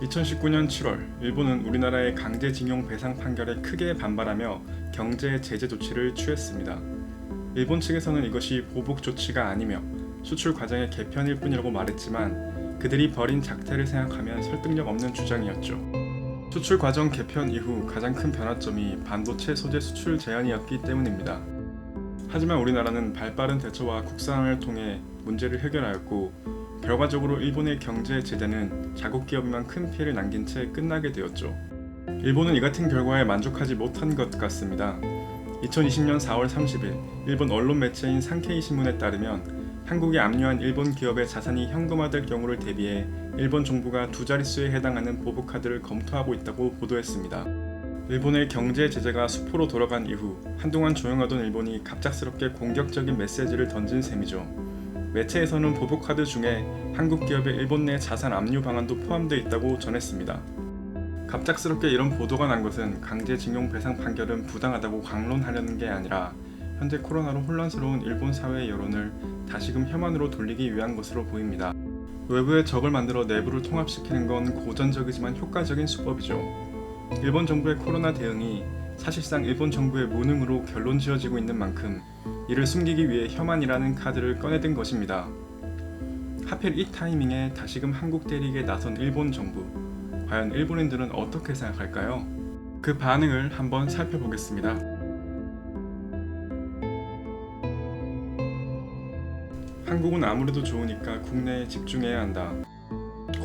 2019년 7월, 일본은 우리나라의 강제징용 배상 판결에 크게 반발하며 경제 제재 조치를 취했습니다. 일본 측에서는 이것이 보복 조치가 아니며 수출 과정의 개편일 뿐이라고 말했지만 그들이 벌인 작태를 생각하면 설득력 없는 주장이었죠. 수출 과정 개편 이후 가장 큰 변화점이 반도체 소재 수출 제한이었기 때문입니다. 하지만 우리나라는 발빠른 대처와 국산화를 통해 문제를 해결하였고 결과적으로 일본의 경제 제재는 자국 기업에만 큰 피해를 남긴 채 끝나게 되었죠. 일본은 이 같은 결과에 만족하지 못한 것 같습니다. 2020년 4월 30일 일본 언론 매체인 산케이 신문에 따르면 한국에 압류한 일본 기업의 자산이 현금화될 경우를 대비해 일본 정부가 두 자릿수에 해당하는 보복카드를 검토하고 있다고 보도했습니다. 일본의 경제 제재가 수포로 돌아간 이후 한동안 조용하던 일본이 갑작스럽게 공격적인 메시지를 던진 셈이죠. 매체에서는 보복카드 중에 한국 기업의 일본 내 자산 압류 방안도 포함되어 있다고 전했습니다. 갑작스럽게 이런 보도가 난 것은 강제징용 배상 판결은 부당하다고 강론하려는 게 아니라 현재 코로나로 혼란스러운 일본 사회의 여론을 다시금 혐한으로 돌리기 위한 것으로 보입니다. 외부의 적을 만들어 내부를 통합시키는 건 고전적이지만 효과적인 수법이죠. 일본 정부의 코로나 대응이 사실상 일본 정부의 무능으로 결론 지어지고 있는 만큼 이를 숨기기 위해 혐한이라는 카드를 꺼내든 것입니다. 하필 이 타이밍에 다시금 한국 대리기에 나선 일본 정부. 과연 일본인들은 어떻게 생각할까요? 그 반응을 한번 살펴보겠습니다. 한국은 아무래도 좋으니까 국내에 집중해야 한다.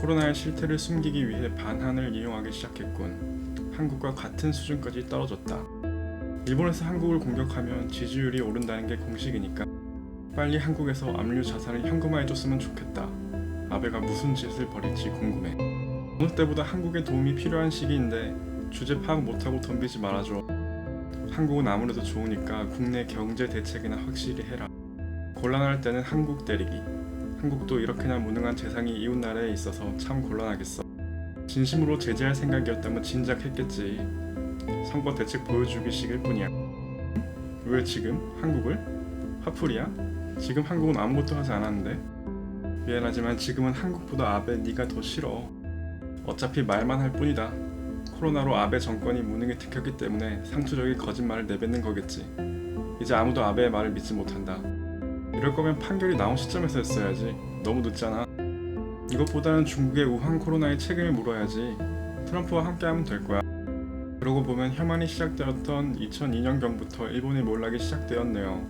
코로나의 실태를 숨기기 위해 반한을 이용하기 시작했군. 한국과 같은 수준까지 떨어졌다. 일본에서 한국을 공격하면 지지율이 오른다는 게 공식이니까 빨리 한국에서 압류 자산을 현금화해줬으면 좋겠다. 아베가 무슨 짓을 벌일지 궁금해. 어느 때보다 한국에 도움이 필요한 시기인데 주제 파악 못하고 덤비지 말아줘. 한국은 아무래도 좋으니까 국내 경제 대책이나 확실히 해라. 곤란할 때는 한국 때리기. 한국도 이렇게나 무능한 재상이 이웃나라에 있어서 참 곤란하겠어. 진심으로 제재할 생각이었다면 진작 했겠지. 선거 대책 보여주기식일 뿐이야. 왜 지금? 한국을? 화풀이야? 지금 한국은 아무것도 하지 않았는데? 미안하지만 지금은 한국보다 아베 네가 더 싫어. 어차피 말만 할 뿐이다. 코로나로 아베 정권이 무능에 들켰기 때문에 상투적인 거짓말을 내뱉는 거겠지. 이제 아무도 아베의 말을 믿지 못한다. 이럴 거면 판결이 나온 시점에서 했어야지. 너무 늦잖아. 이것보다는 중국의 우한 코로나에 책임을 물어야지. 트럼프와 함께하면 될 거야. 그러고 보면 혐한이 시작되었던 2002년경부터 일본의 몰락이 시작되었네요.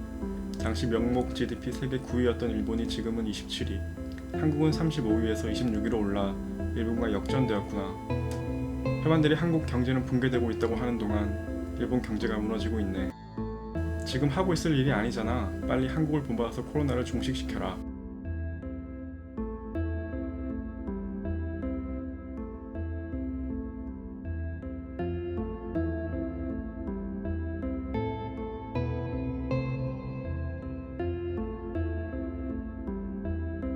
당시 명목 GDP 세계 9위였던 일본이 지금은 27위, 한국은 35위에서 26위로 올라 일본과 역전되었구나. 혐한들이 한국 경제는 붕괴되고 있다고 하는 동안 일본 경제가 무너지고 있네. 지금 하고 있을 일이 아니잖아. 빨리 한국을 본받아서 코로나를 종식시켜라.